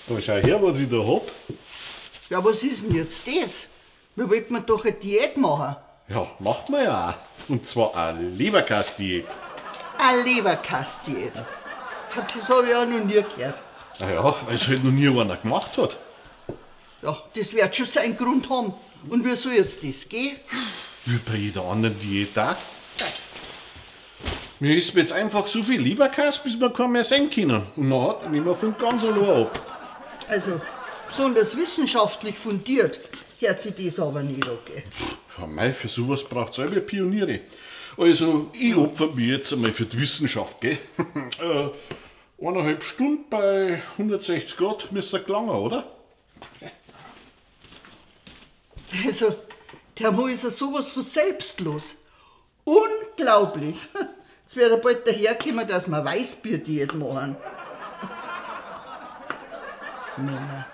Da schau her, was ich da hab. Ja, was ist denn jetzt das? Wir wollten doch eine Diät machen. Ja, macht man ja auch. Und zwar eine Leberkastdiät. Eine Leberkastdiät. Das habe ich auch noch nie gehört. Naja, weil es halt noch nie einer gemacht hat. Ja, das wird schon seinen Grund haben. Und wie soll jetzt das gehen? Wie bei jeder anderen Diät auch. Wir essen jetzt einfach so viel Leberkäse, bis wir keinen mehr sehen können. Und dann nehmen wir von ganz allein ab. Also, besonders wissenschaftlich fundiert hört sich das aber nicht okay. Ja, mei, für sowas braucht es alle Pioniere. Also, ich opfer mich jetzt einmal für die Wissenschaft, gell? 1,5 Stunden bei 160 Grad müsste gelangen, oder? Also, der Mann ist ja sowas von selbstlos. Unglaublich. Jetzt wäre bald daherkommen, dass wir Weißbier-Diät machen. Männer.